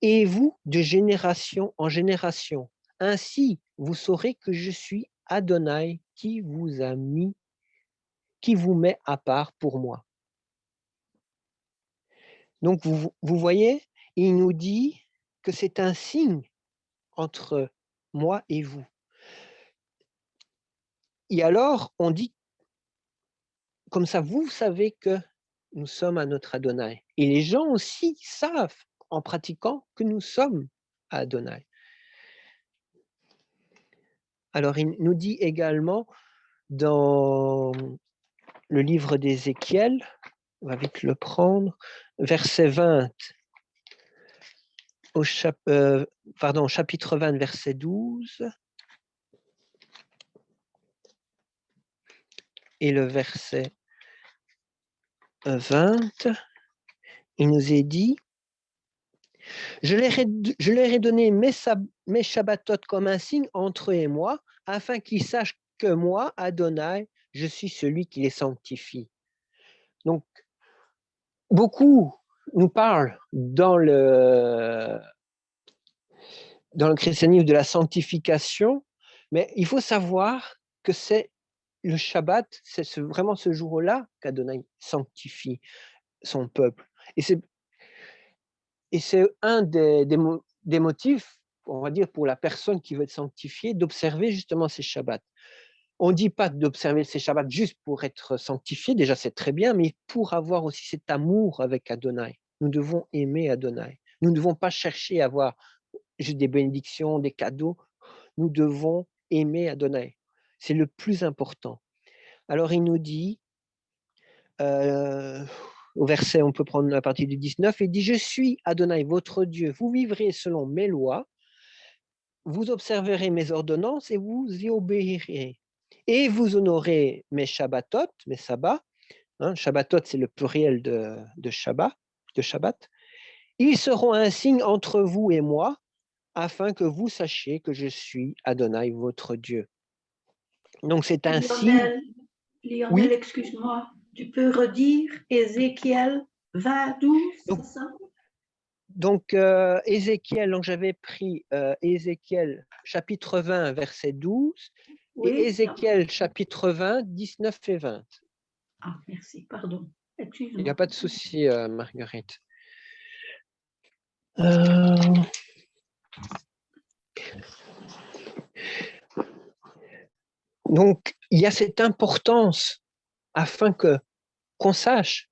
et vous de génération en génération. Ainsi, vous saurez que je suis Adonai qui vous met à part pour moi. Donc, vous voyez, il nous dit que c'est un signe entre moi et vous. Et alors, on dit, comme ça, vous savez que nous sommes à notre Adonai. Et les gens aussi savent, en pratiquant, que nous sommes à Adonai. Alors, il nous dit également dans le livre d'Ézéchiel, on va vite le prendre, verset 20, chapitre 20, verset 12, et le verset 20, il nous est dit, je leur ai donné mes Shabbatot comme un signe entre eux et moi, afin qu'ils sachent que moi, Adonai, je suis celui qui les sanctifie. Donc, beaucoup nous parlent dans le christianisme de la sanctification, mais il faut savoir que c'est le Shabbat, c'est vraiment ce jour-là qu'Adonai sanctifie son peuple. Et c'est un des motifs on va dire pour la personne qui veut être sanctifiée, d'observer justement ces Shabbats. On ne dit pas d'observer ces Shabbats juste pour être sanctifié, déjà c'est très bien, mais pour avoir aussi cet amour avec Adonai. Nous devons aimer Adonai. Nous ne devons pas chercher à avoir juste des bénédictions, des cadeaux. Nous devons aimer Adonai. C'est le plus important. Alors il nous dit, au verset, on peut prendre à partir du 19, il dit « Je suis Adonai, votre Dieu. Vous vivrez selon mes lois, vous observerez mes ordonnances et vous y obéirez. Et vous honorez mes Shabbatot, mes sabbats. Hein, Shabbatot, c'est le pluriel de Shabbat. Ils seront un signe entre vous et moi, afin que vous sachiez que je suis Adonai, votre Dieu. » Donc c'est un signe. Lionel, Oui. Excuse-moi, tu peux redire Ézéchiel 20, 12, c'est ça? Donc, Ézéchiel, donc j'avais pris Ézéchiel chapitre 20, verset 12, Oui. et Ézéchiel chapitre 20, 19 et 20. Ah, merci, pardon. Il n'y a pas de souci, Marguerite. Donc, il y a cette importance afin qu'on sache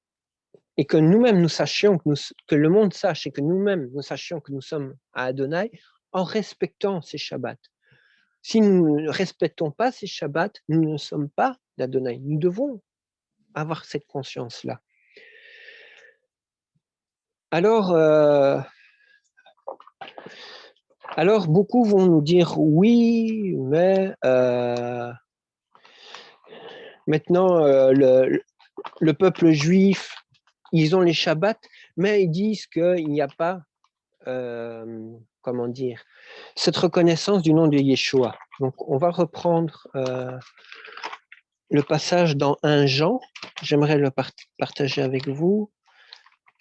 et que nous-mêmes nous sachions, que le monde sache et que nous-mêmes nous sachions que nous sommes à Adonai en respectant ces Shabbats. Si nous ne respectons pas ces Shabbats, nous ne sommes pas d'Adonai. Nous devons avoir cette conscience-là. Alors beaucoup vont nous dire oui, mais maintenant le peuple juif, ils ont les Shabbats, mais ils disent qu'il n'y a pas, comment dire, cette reconnaissance du nom de Yeshua. Donc on va reprendre le passage dans 1 Jean. J'aimerais le partager avec vous.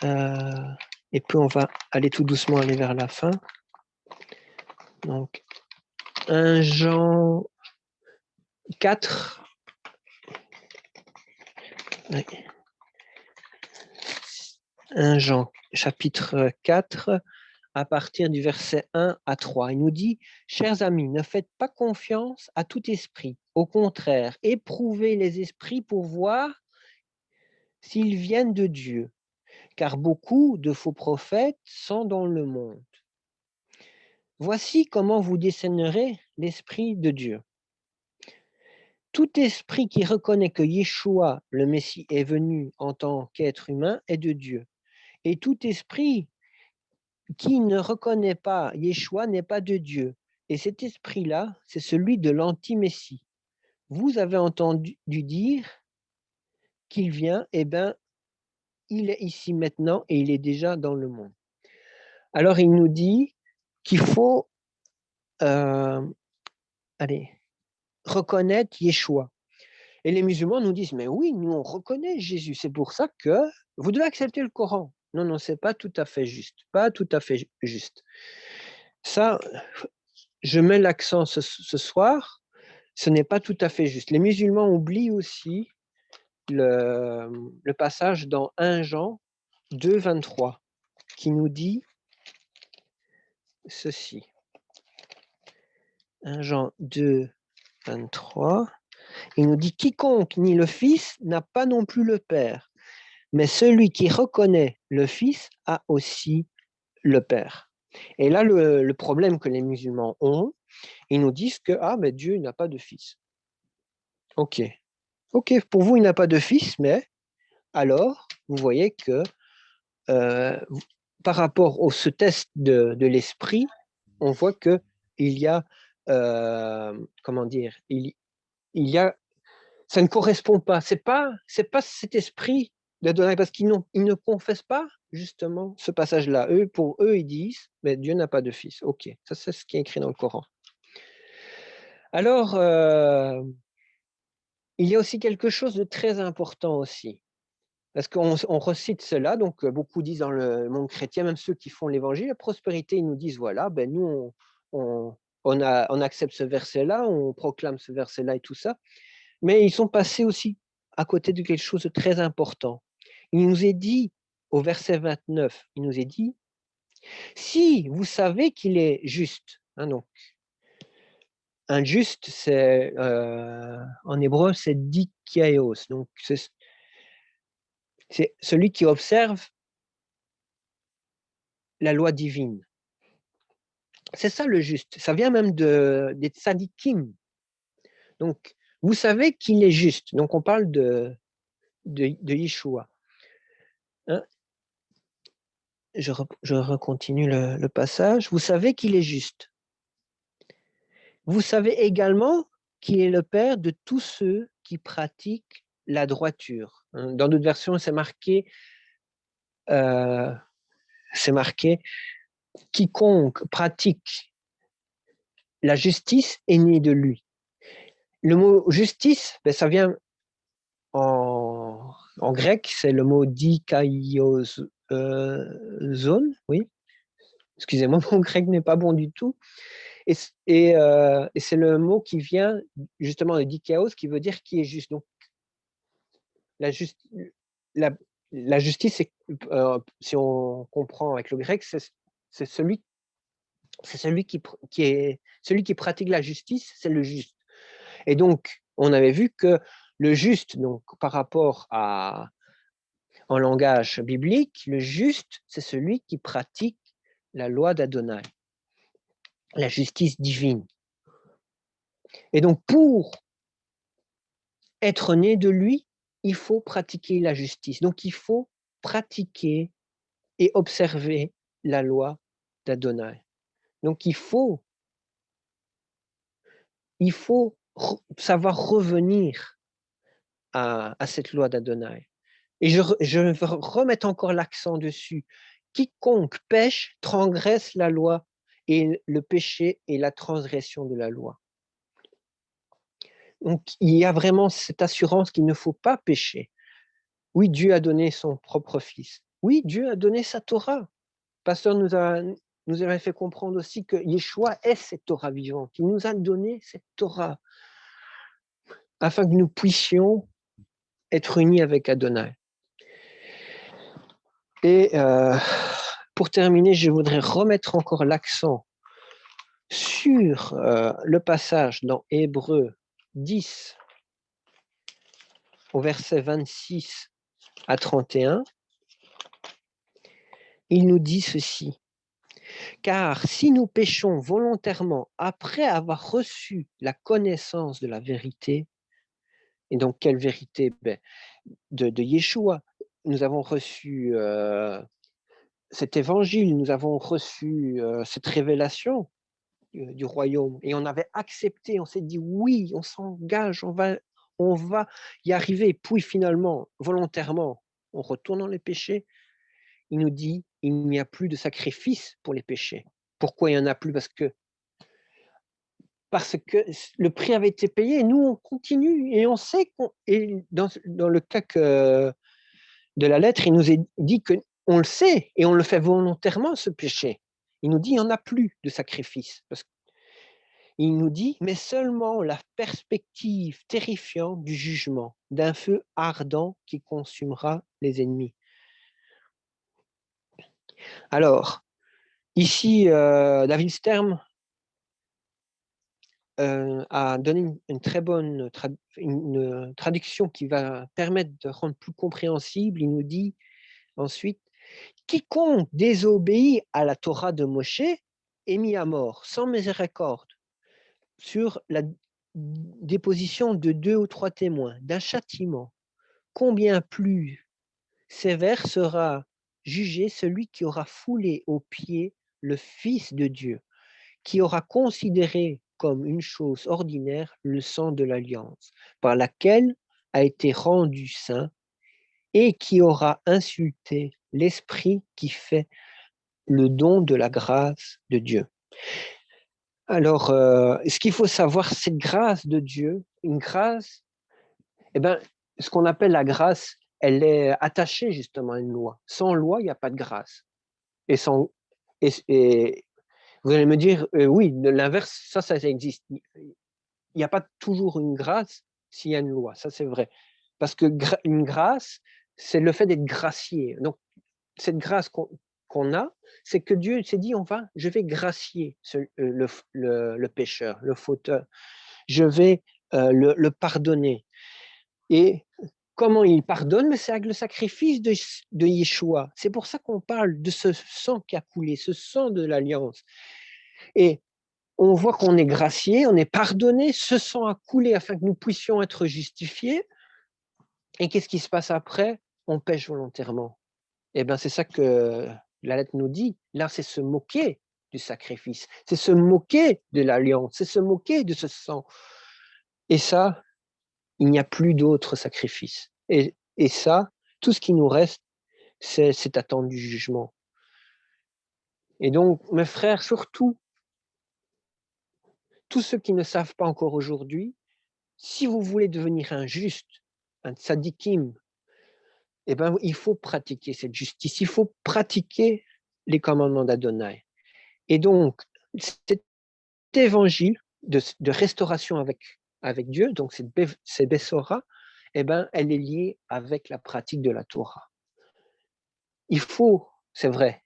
Et puis on va aller tout doucement aller vers la fin. Donc 1 Jean 4. Oui. 1 Jean chapitre 4, à partir du verset 1 à 3. Il nous dit « Chers amis, ne faites pas confiance à tout esprit. Au contraire, éprouvez les esprits pour voir s'ils viennent de Dieu. Car beaucoup de faux prophètes sont dans le monde. Voici comment vous discernerez l'Esprit de Dieu. Tout esprit qui reconnaît que Yeshua, le Messie, est venu en tant qu'être humain est de Dieu. Et tout esprit qui ne reconnaît pas Yeshua n'est pas de Dieu. Et cet esprit-là, c'est celui de l'anti-Messie. Vous avez entendu dire qu'il vient, eh bien, il est ici maintenant et il est déjà dans le monde. » Alors, il nous dit qu'il faut reconnaître Yeshua. Et les musulmans nous disent, mais oui, nous on reconnaît Jésus, c'est pour ça que vous devez accepter le Coran. Non, non, c'est pas tout à fait juste, pas tout à fait juste. Ça, je mets l'accent ce soir, ce n'est pas tout à fait juste. Les musulmans oublient aussi le passage dans 1 Jean 2, 23, qui nous dit ceci. 1 Jean 2, 23, il nous dit « Quiconque nie le Fils n'a pas non plus le Père, mais celui qui reconnaît le Fils a aussi le Père. » Et là, le problème que les musulmans ont, ils nous disent que mais Dieu n'a pas de Fils. Ok, pour vous, il n'a pas de Fils, mais alors, vous voyez que par rapport au ce test de l'esprit, on voit qu'il y a, comment dire, il y a, ça ne correspond pas. C'est pas cet esprit d'Adonai, parce qu'ils ne confessent pas justement ce passage-là. Pour eux, ils disent, mais Dieu n'a pas de fils. Ok, ça c'est ce qui est écrit dans le Coran. Alors, il y a aussi quelque chose de très important aussi. Parce qu'on recite cela, donc beaucoup disent dans le monde chrétien, même ceux qui font l'évangile, la prospérité, ils nous disent, voilà, nous, on accepte ce verset-là, on proclame ce verset-là et tout ça, mais ils sont passés aussi à côté de quelque chose de très important. Il nous est dit, au verset 29, il nous est dit, si vous savez qu'il est juste, Hein, donc, un juste, c'est en hébreu, c'est dikaios. Donc, c'est celui qui observe la loi divine. C'est ça le juste. Ça vient même des tzadikim. Donc, vous savez qu'il est juste. Donc, on parle de Yeshua. Hein? Je recontinue le passage. Vous savez qu'il est juste. Vous savez également qu'il est le Père de tous ceux qui pratiquent la droiture. Dans d'autres versions, c'est marqué quiconque pratique la justice est né de lui. Le mot justice, ben, ça vient en grec, c'est le mot dikaios, oui. Excusez-moi, mon grec n'est pas bon du tout. Et c'est le mot qui vient justement de dikaios, qui veut dire qui est juste. Donc, la justice, si on comprend avec le grec, c'est celui qui pratique la justice, c'est le juste. Et donc, on avait vu que le juste, donc par rapport en langage biblique, le juste, c'est celui qui pratique la loi d'Adonai, la justice divine. Et donc, pour être né de lui, il faut pratiquer la justice. Donc, il faut pratiquer et observer la loi d'Adonai. Donc, il faut savoir revenir à cette loi d'Adonai. Et je veux remettre encore l'accent dessus. Quiconque pêche transgresse la loi, et le péché est la transgression de la loi. Donc, il y a vraiment cette assurance qu'il ne faut pas pécher. Oui, Dieu a donné son propre Fils. Oui, Dieu a donné sa Torah. Le pasteur nous avait fait comprendre aussi que Yeshua est cette Torah vivante. Il nous a donné cette Torah afin que nous puissions être unis avec Adonai. Et pour terminer, je voudrais remettre encore l'accent sur le passage dans Hébreux 10, au verset 26 à 31. Il nous dit ceci. Car si nous péchons volontairement après avoir reçu la connaissance de la vérité, et donc quelle vérité? De Yeshua, nous avons reçu cet évangile, nous avons reçu cette révélation du royaume, et on avait accepté, on s'est dit oui, on s'engage, on va y arriver, puis finalement, volontairement, on retourne dans les péchés. Il nous dit, il n'y a plus de sacrifice pour les péchés. Pourquoi il n'y en a plus? Parce que le prix avait été payé, et nous, on continue, et on sait et dans le cas de la lettre, il nous est dit qu'on le sait, et on le fait volontairement, ce péché. Il nous dit, il n'y en a plus de sacrifice. Il nous dit, mais seulement la perspective terrifiante du jugement, d'un feu ardent qui consumera les ennemis. Alors, ici, David Stern a donné une très bonne une traduction qui va permettre de rendre plus compréhensible. Il nous dit ensuite, quiconque désobéit à la Torah de Moshe est mis à mort, sans miséricorde, sur la déposition de 2 ou 3 témoins, d'un châtiment. Combien plus sévère sera jugé celui qui aura foulé aux pieds le Fils de Dieu, qui aura considéré comme une chose ordinaire le sang de l'alliance, par laquelle a été rendu saint, et qui aura insulté l'Esprit qui fait le don de la grâce de Dieu. Alors, ce qu'il faut savoir, cette grâce de Dieu, une grâce, ce qu'on appelle la grâce, elle est attachée justement à une loi. Sans loi, il n'y a pas de grâce. Et vous allez me dire, oui, de l'inverse, ça existe. Il n'y a pas toujours une grâce s'il y a une loi, ça c'est vrai. Parce que une grâce, c'est le fait d'être gracié. Donc, cette grâce qu'on qu'on a, c'est que Dieu s'est dit, je vais gracier le pécheur, le fauteur. Je vais le pardonner. Et comment il pardonne? Mais c'est avec le sacrifice de Yeshua. C'est pour ça qu'on parle de ce sang qui a coulé, ce sang de l'alliance. Et on voit qu'on est gracié, on est pardonné, ce sang a coulé afin que nous puissions être justifiés. Et qu'est-ce qui se passe après? On pêche volontairement. Eh bien, c'est ça que la lettre nous dit. Là, c'est se moquer du sacrifice, c'est se moquer de l'alliance, c'est se moquer de ce sang. Et ça, il n'y a plus d'autre sacrifice. Et ça, tout ce qui nous reste, c'est attendre du jugement. Et donc, mes frères, surtout, tous ceux qui ne savent pas encore aujourd'hui, si vous voulez devenir un juste, un tzadikim, eh ben, il faut pratiquer cette justice, il faut pratiquer les commandements d'Adonai. Et donc, cet évangile de restauration avec Dieu, donc c'est Bessora, eh ben, elle est liée avec la pratique de la Torah. Il faut, c'est vrai,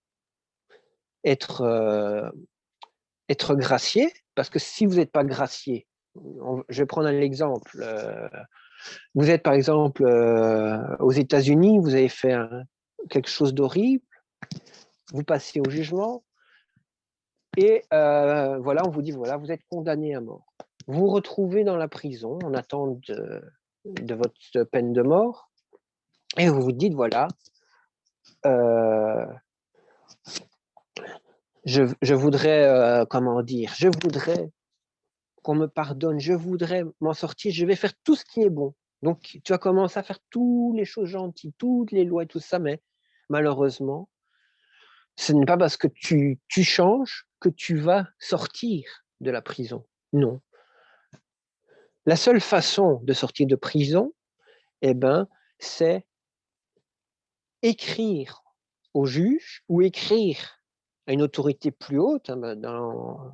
être gracié, parce que si vous n'êtes pas gracié, je vais prendre un exemple. Vous êtes par exemple aux États-Unis, vous avez fait quelque chose d'horrible, vous passez au jugement, et voilà, on vous dit, voilà, vous êtes condamné à mort. Vous vous retrouvez dans la prison en attente de votre peine de mort, et vous vous dites, voilà, je voudrais, comment dire, je voudrais qu'on me pardonne, je voudrais m'en sortir, je vais faire tout ce qui est bon. Donc, tu vas commencer à faire toutes les choses gentilles, toutes les lois et tout ça, mais malheureusement, ce n'est pas parce que tu changes que tu vas sortir de la prison. Non. La seule façon de sortir de prison, eh ben, c'est écrire au juge ou écrire à une autorité plus haute.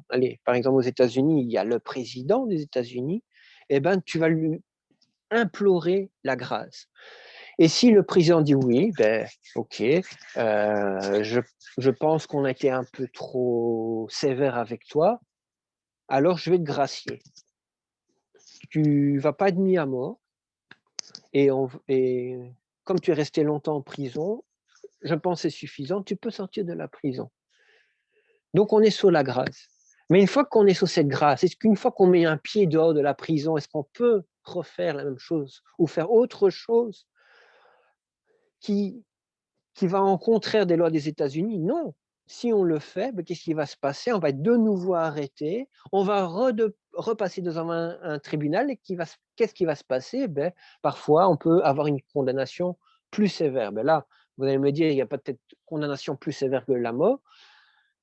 Allez, par exemple, aux États-Unis, il y a le président des États-Unis. Eh ben, tu vas lui implorer la grâce. Et si le président dit oui, ben, ok, je pense qu'on a été un peu trop sévère avec toi, alors je vais te gracier. Tu vas pas être mis à mort, et comme tu es resté longtemps en prison, je pense que c'est suffisant, tu peux sortir de la prison. Donc on est sous la grâce. Mais une fois qu'on est sous cette grâce, est-ce qu'une fois qu'on met un pied dehors de la prison, est-ce qu'on peut refaire la même chose ou faire autre chose qui va en contraire des lois des États-Unis? Non. Si on le fait, ben, qu'est-ce qui va se passer? On va être de nouveau arrêté, on va repasser devant un tribunal, et qu'est-ce qui va se passer? Ben, parfois, on peut avoir une condamnation plus sévère. Ben là, vous allez me dire, il n'y a pas peut-être condamnation plus sévère que la mort.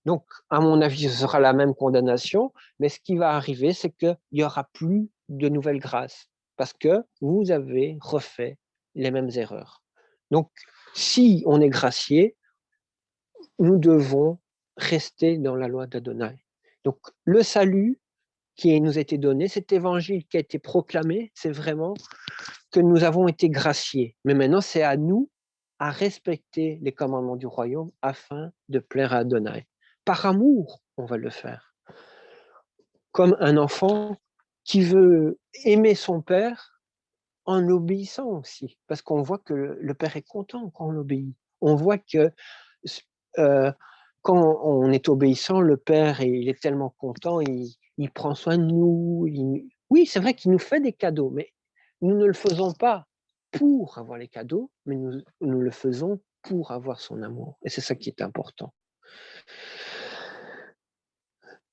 Donc, à mon avis, ce sera la même condamnation, mais ce qui va arriver, c'est qu'il n'y aura plus de nouvelles grâces, parce que vous avez refait les mêmes erreurs. Donc, si on est gracié, nous devons rester dans la loi d'Adonai. Donc, le salut qui nous a été donné, cet évangile qui a été proclamé, c'est vraiment que nous avons été graciés. Mais maintenant, c'est à nous à respecter les commandements du royaume afin de plaire à Adonai. Par amour, on va le faire. Comme un enfant qui veut aimer son père en obéissant aussi, parce qu'on voit que le père est content quand on obéit. On voit que quand on est obéissant, le père, il est tellement content, il prend soin de nous. Oui, c'est vrai qu'il nous fait des cadeaux, mais nous ne le faisons pas pour avoir les cadeaux, mais nous le faisons pour avoir son amour. Et c'est ça qui est important.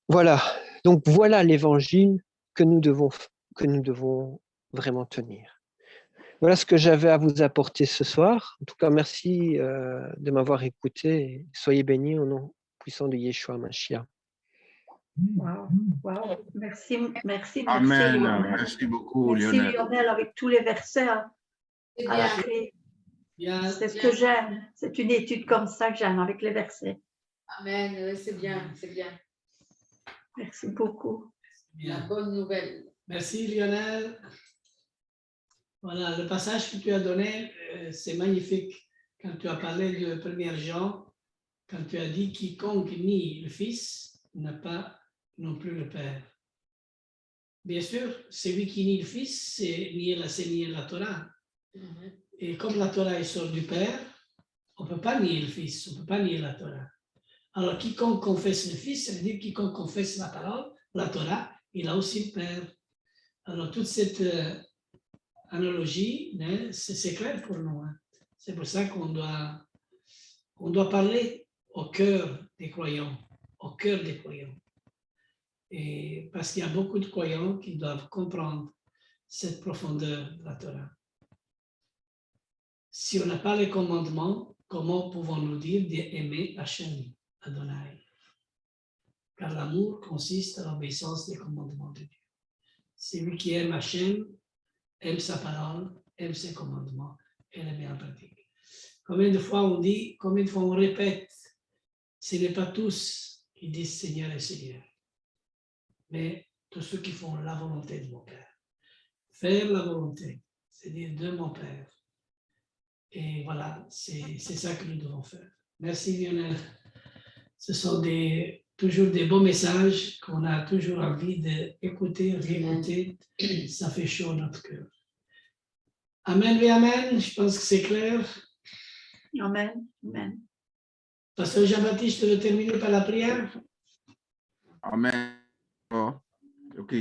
Voilà, donc voilà l'évangile que nous devons vraiment tenir. Voilà ce que j'avais à vous apporter ce soir. En tout cas, merci de m'avoir écouté. Soyez bénis au nom puissant de Yeshua Mashiach. Wow. Merci. Amen. Merci beaucoup, Lionel. Lionel, avec tous les versets à la clé. C'est ce que j'aime. C'est une étude comme ça que j'aime, avec les versets. Amen, c'est bien, c'est bien. Merci beaucoup. La bonne nouvelle. Merci, Lionel. Voilà, le passage que tu as donné, c'est magnifique. Quand tu as parlé de 1er Jean, quand tu as dit quiconque nie le Fils n'a pas non plus le Père. Bien sûr, celui qui nie le Fils, c'est nier la Torah. Et comme la Torah sort du Père, on ne peut pas nier le Fils, on ne peut pas nier la Torah. Alors, quiconque confesse le Fils, ça veut dire quiconque confesse la parole, la Torah, il a aussi le Père. Alors, toute cette analogie, hein, c'est clair pour nous. Hein. C'est pour ça qu'on doit parler au cœur des croyants, au cœur des croyants. Et parce qu'il y a beaucoup de croyants qui doivent comprendre cette profondeur de la Torah. Si on n'a pas les commandements, comment pouvons-nous dire d'aimer Hachem, Adonai? Car l'amour consiste à l'obéissance des commandements de Dieu. Celui qui aime Hachem, aime sa parole, aime ses commandements et les met en pratique. Combien de fois on dit, combien de fois on répète, ce n'est pas tous qui disent Seigneur et Seigneur, mais tous ceux qui font la volonté de mon Père. Faire la volonté, c'est-à-dire de mon Père. Et voilà, c'est ça que nous devons faire. Merci Lionel. Ce sont toujours des beaux messages qu'on a toujours envie d'écouter, réécouter. Ça fait chaud notre cœur. Amen et Amen. Je pense que c'est clair. Amen. Amen. Pasteur Jean-Baptiste, tu veux terminer par la prière? Amen. Ok.